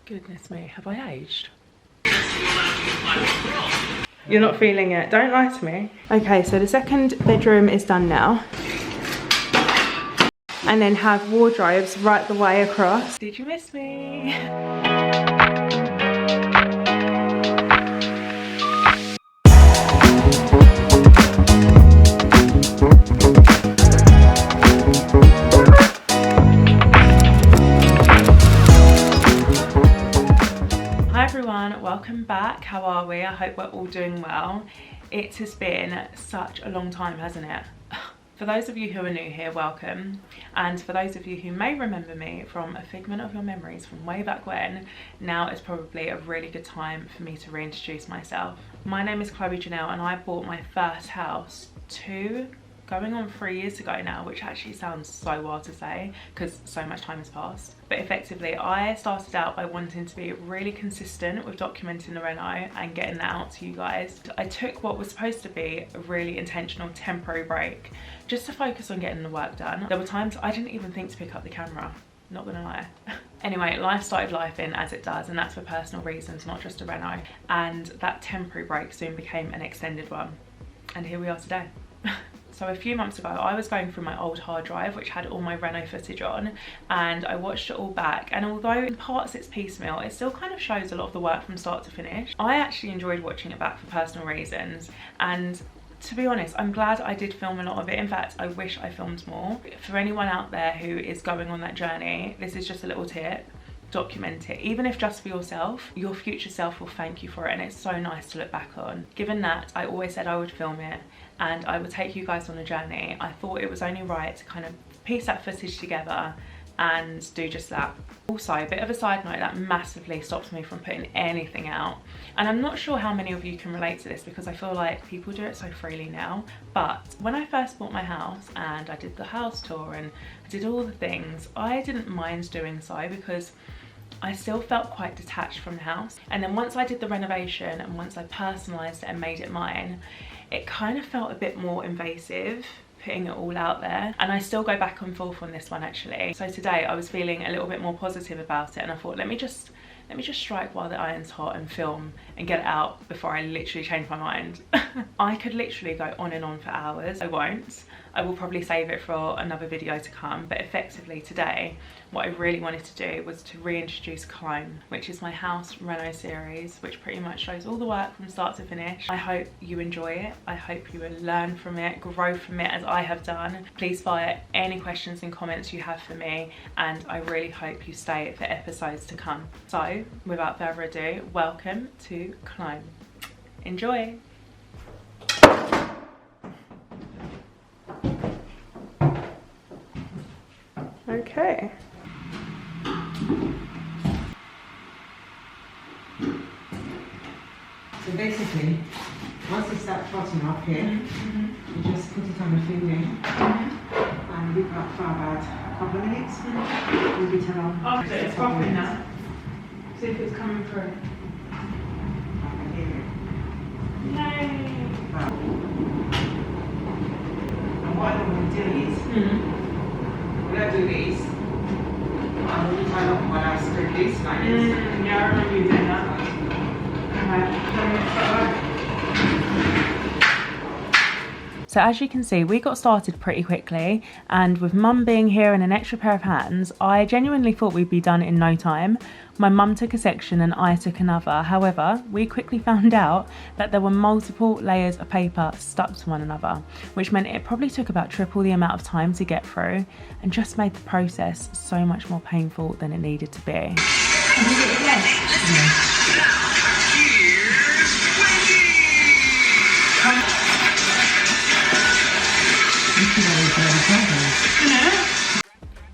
Goodness me, have I aged? You're not feeling it, don't lie to me. Okay, so the second bedroom is done now. And then have wardrobes right the way across. Did you miss me? Welcome back. How are we? I hope we're all doing well. It has been such a long time, hasn't it? For those of you who are new here, welcome. And for those of you who may remember me from a figment of your memories from way back when, now is probably a really good time for me to reintroduce myself. My name is Chloe Janelle and I bought my first house going on 3 years ago now, which actually sounds so wild to say because so much time has passed. But effectively, I started out by wanting to be really consistent with documenting the reno and getting that out to you guys. I took what was supposed to be a really intentional temporary break just to focus on getting the work done. There were times I didn't even think to pick up the camera, not gonna lie. Anyway, life started lifing as it does, and that's for personal reasons, not just a reno. And that temporary break soon became an extended one. And here we are today. So a few months ago, I was going through my old hard drive, which had all my reno footage on, and I watched it all back. And although in parts it's piecemeal, it still kind of shows a lot of the work from start to finish. I actually enjoyed watching it back for personal reasons. And to be honest, I'm glad I did film a lot of it. In fact, I wish I filmed more. For anyone out there who is going on that journey, this is just a little tip. Document it, even if just for yourself. Your future self will thank you for it, and it's so nice to look back on. Given that I always said I would film it and I would take you guys on a journey, I thought it was only right to kind of piece that footage together and do just that. Also, a bit of a side note, that massively stops me from putting anything out. And I'm not sure how many of you can relate to this because I feel like people do it so freely now. But when I first bought my house and I did the house tour and I did all the things, I didn't mind doing so because I still felt quite detached from the house. And then once I did the renovation and once I personalised it and made it mine, it kind of felt a bit more invasive, putting it all out there. And I still go back and forth on this one actually. So today I was feeling a little bit more positive about it, and I thought let me just strike while the iron's hot and film and get it out before I literally change my mind. I could literally go on and on for hours. I won't. I will probably save it for another video to come, but effectively today what I really wanted to do was to reintroduce Chlome, which is my house reno series, which pretty much shows all the work from start to finish. I hope you enjoy it. I hope you will learn from it, grow from it as I have done. Please fire any questions and comments you have for me, and I really hope you stay for episodes to come. So without further ado, welcome to Chlome. Enjoy. Okay. So basically, once it starts trotting up here, you just put it on the filming and leave that for about a couple of minutes. Leave it along. Oh, so it's popping now. See if it's coming through. I can hear it. Yay! And what I'm going to do is, when I do this, I will turn up when I spread this like this. Yeah, I remember you doing that. So as you can see, we got started pretty quickly, and with mum being here and an extra pair of hands, I genuinely thought we'd be done in no time. My mum took a section and I took another. However, we quickly found out that there were multiple layers of paper stuck to one another, which meant it probably took about triple the amount of time to get through and just made the process so much more painful than it needed to be.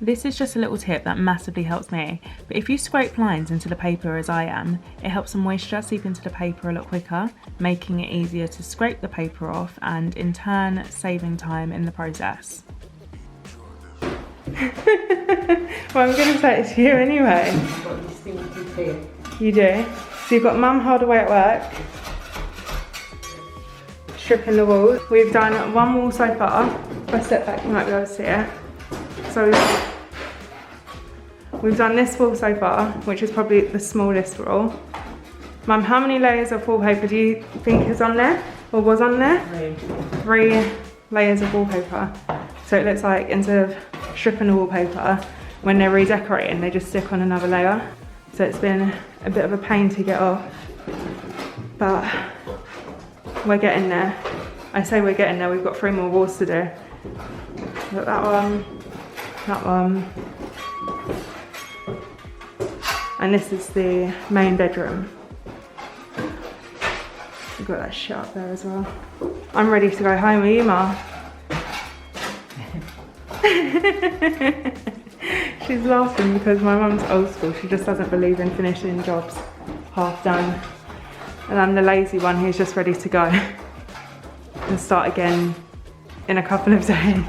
This is just a little tip that massively helps me, but if you scrape lines into the paper as I am, it helps the moisture seep into the paper a lot quicker, making it easier to scrape the paper off and in turn saving time in the process. Well, I'm going to say it to you anyway. I've got this thing to clear. You do? So you've got mum hard away at work, stripping the walls. We've done one wall so far. If I step back you might be able to see it. So we've done this wall so far, which is probably the smallest wall. Mum, how many layers of wallpaper do you think is on there, or was on there? 3 layers of wallpaper. So it looks like instead of stripping the wallpaper, when they're redecorating, they just stick on another layer. So it's been a bit of a pain to get off, but we're getting there. I say we're getting there, we've got 3 more walls to do. But that one, and this is the main bedroom. We've got that shit up there as well. I'm ready to go home with you, Ma. She's laughing because my mum's old school. She just doesn't believe in finishing jobs half done. And I'm the lazy one who's just ready to go and start again in a couple of days.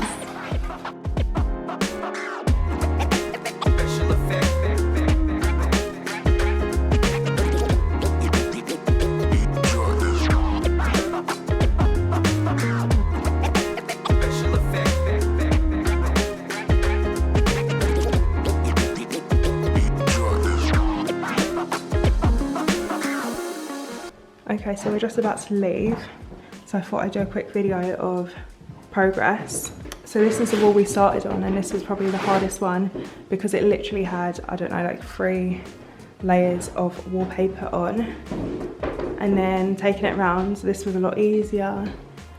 Okay, so we're just about to leave, so I thought I'd do a quick video of progress. So this is the wall we started on, and this was probably the hardest one because it literally had, I don't know, like 3 layers of wallpaper on, and then taking it round, so this was a lot easier.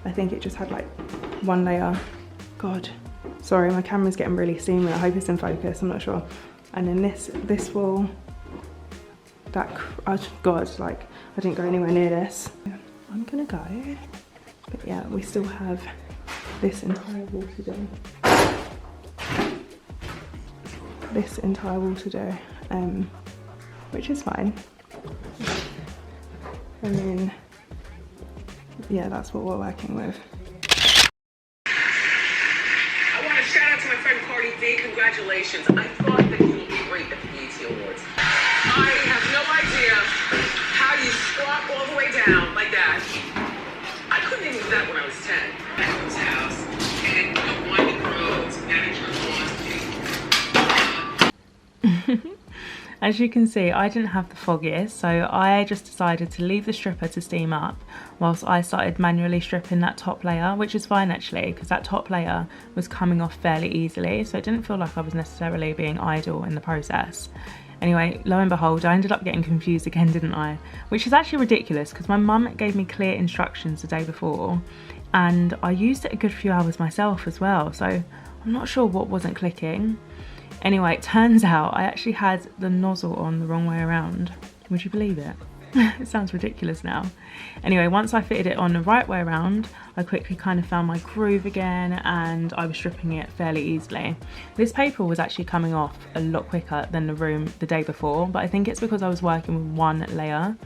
I think it just had like 1 layer. God, sorry, my camera's getting really steamy. I hope it's in focus, I'm not sure. And then this wall, that, oh God, like, I didn't go anywhere near this. I'm gonna go, but yeah, we still have this entire wall to do. This entire wall to do, which is fine. And then, yeah, that's what we're working with. I want to shout out to my friend Cardi B. Congratulations. I thought that you would be great at the BET Awards. I have no idea how you squat all the way down like that. I couldn't even do that when I was 10. At his house, and winding roads, manager. As you can see, I didn't have the foggiest, so I just decided to leave the stripper to steam up whilst I started manually stripping that top layer, which is fine actually, because that top layer was coming off fairly easily, so it didn't feel like I was necessarily being idle in the process. Anyway, lo and behold, I ended up getting confused again, didn't I? Which is actually ridiculous because my mum gave me clear instructions the day before, and I used it a good few hours myself as well, so I'm not sure what wasn't clicking. Anyway, it turns out I actually had the nozzle on the wrong way around. Would you believe it? It sounds ridiculous now. Anyway, once I fitted it on the right way around, I quickly kind of found my groove again and I was stripping it fairly easily. This paper was actually coming off a lot quicker than the room the day before, but I think it's because I was working with 1 layer.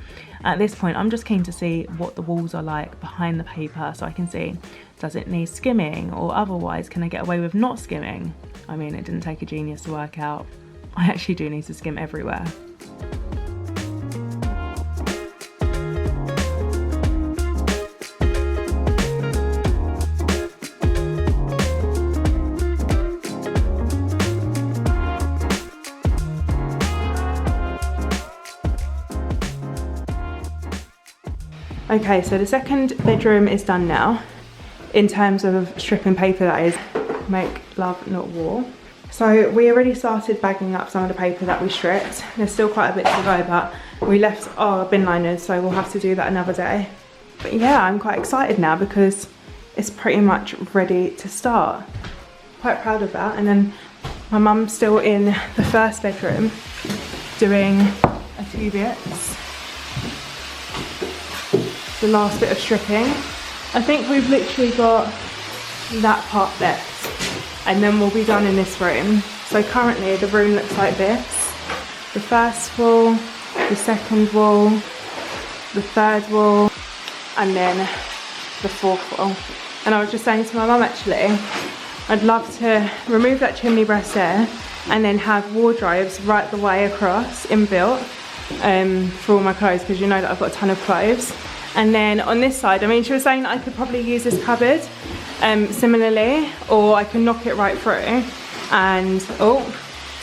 At this point, I'm just keen to see what the walls are like behind the paper so I can see, does it need skimming, or otherwise can I get away with not skimming? I mean, it didn't take a genius to work out. I actually do need to skim everywhere. Okay, so the second bedroom is done now. In terms of stripping paper, that is, make love, not war. So we already started bagging up some of the paper that we stripped. There's still quite a bit to go, but we left our bin liners, so we'll have to do that another day. But yeah, I'm quite excited now because it's pretty much ready to start. Quite proud of that. And then my mum's still in the first bedroom doing a few bits. The last bit of stripping. I think we've literally got that part left and then we'll be done in this room. So currently the room looks like this. The first wall, the second wall, the third wall, and then the fourth wall. And I was just saying to my mum actually, I'd love to remove that chimney breast there and then have wardrobes right the way across inbuilt for all my clothes, because you know that I've got a ton of clothes. And then on this side, I mean, she was saying that I could probably use this cupboard similarly, or I can knock it right through and, oh,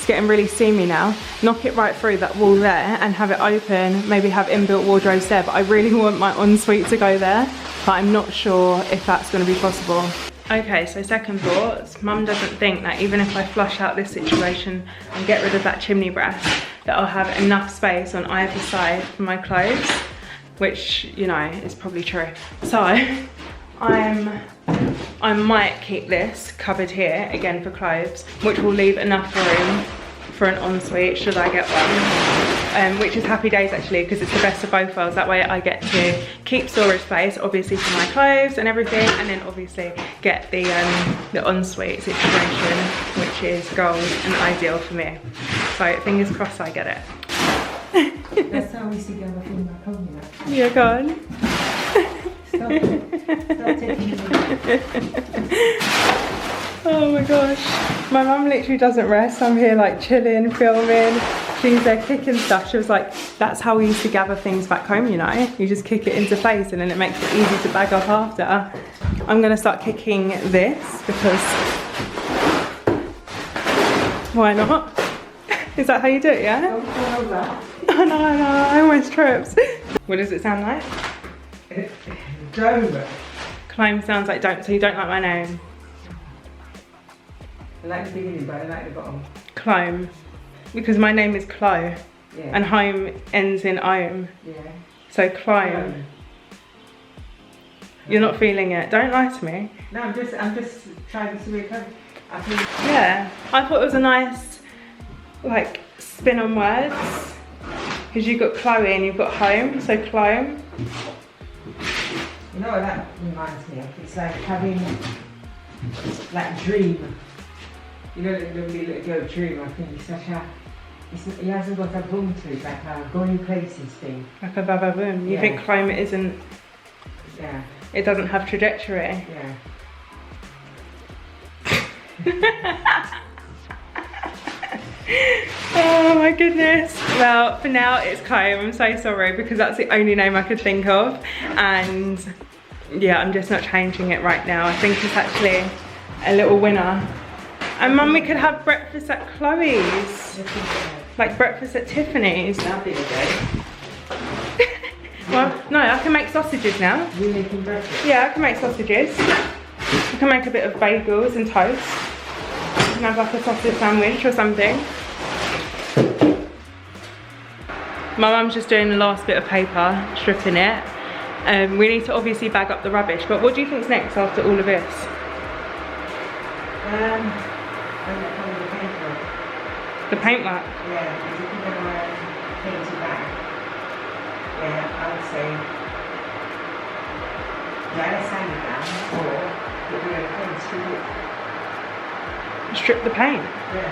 it's getting really steamy now. Knock it right through that wall there and have it open, maybe have inbuilt wardrobes there, but I really want my ensuite to go there, but I'm not sure if that's going to be possible. Okay, so second thoughts, Mum doesn't think that even if I flush out this situation and get rid of that chimney breast, that I'll have enough space on either side for my clothes, which, you know, is probably true. So I might keep this cupboard here again for clothes, which will leave enough room for an ensuite should I get one, which is happy days actually, because it's the best of both worlds. That way I get to keep storage space obviously for my clothes and everything, and then obviously get the ensuite situation, which is gold and ideal for me. So fingers crossed I get it. That's how we see the other thing back home, you know. You're gone. Stop it. Stop taking it. Oh my gosh. My mum literally doesn't rest. I'm here like chilling, filming. She's there kicking stuff. She was like, that's how we used to gather things back home, you know. You just kick it into place and then it makes it easy to bag up after. I'm gonna start kicking this because why not? Is that how you do it, yeah? Don't fall over. Oh no, I almost tripped. What does it sound like? Don't. Chlome sounds like don't, so you don't like my name? I like the beginning, but I like the bottom. Chlome. Because my name is Chloe. Yeah. And home ends in ome. Yeah. So Chlome. You're not feeling it. Don't lie to me. No, I'm just trying to see where it comes. Yeah. I thought it was a nice, like, spin on words. Because you've got Chloe and you've got home, so Chlome. You know what that reminds me of? It's like having, like, dream. You know, the little girl dream, I think it's such a, he hasn't got a boom to it, like a going places thing. Like a baba boom. You think Chlome isn't, yeah. It doesn't have trajectory? Yeah. Oh my goodness. Well, for now it's Chlome. I'm so sorry because that's the only name I could think of. And yeah, I'm just not changing it right now. I think it's actually a little winner. And Mum, we could have breakfast at Chloe's. Like breakfast at Tiffany's. That'd be good. Well, no, I can make sausages now. You're making breakfast? Yeah, I can make sausages. I can make a bit of bagels and toast. And have like a sausage sandwich or something. My mum's just doing the last bit of paper, stripping it. We need to obviously bag up the rubbish, but what do you think's next after all of this? The paintwork? Yeah, because if you're going to paint it back, yeah, I would say either sand it down or if you're going to paint, strip it. Strip the paint? Yeah.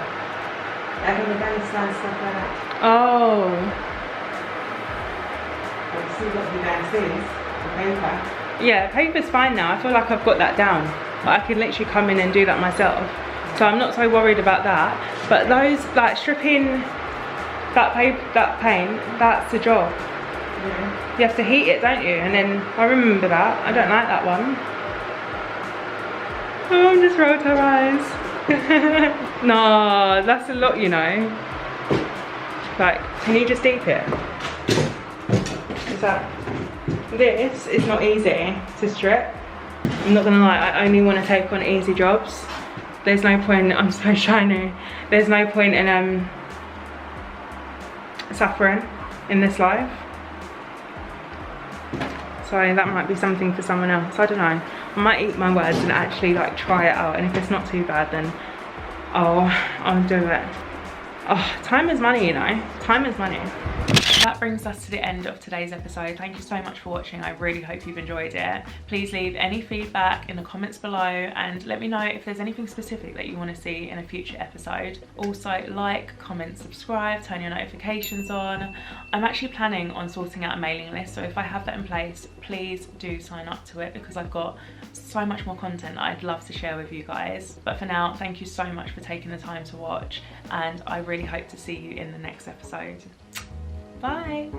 Like in the bandstand, stuff like that. Oh. But you still got to do downstairs, the paper. Yeah, paper's fine now. I feel like I've got that down. But I can literally come in and do that myself. So I'm not so worried about that. But those, like stripping that paper, that paint, that's the job. Yeah. You have to heat it, don't you? And then, I remember that. I don't like that one. Oh, Mum just rolled her eyes. No, that's a lot, you know. Like, can you just deep it? Is that... This is not easy to strip. I'm not gonna lie, I only want to take on easy jobs. There's no point, I'm so shiny. There's no point in suffering in this life. So that might be something for someone else, I don't know. I might eat my words and actually like try it out, and if it's not too bad then I'll do it. Oh, time is money, you know. Time is money. That brings us to the end of today's episode. Thank you so much for watching. I really hope you've enjoyed it. Please leave any feedback in the comments below and let me know if there's anything specific that you want to see in a future episode. Also, like, comment, subscribe, turn your notifications on. I'm actually planning on sorting out a mailing list, so if I have that in place, please do sign up to it because I've got so much more content that I'd love to share with you guys. But for now, thank you so much for taking the time to watch, and I really hope to see you in the next episode. Bye.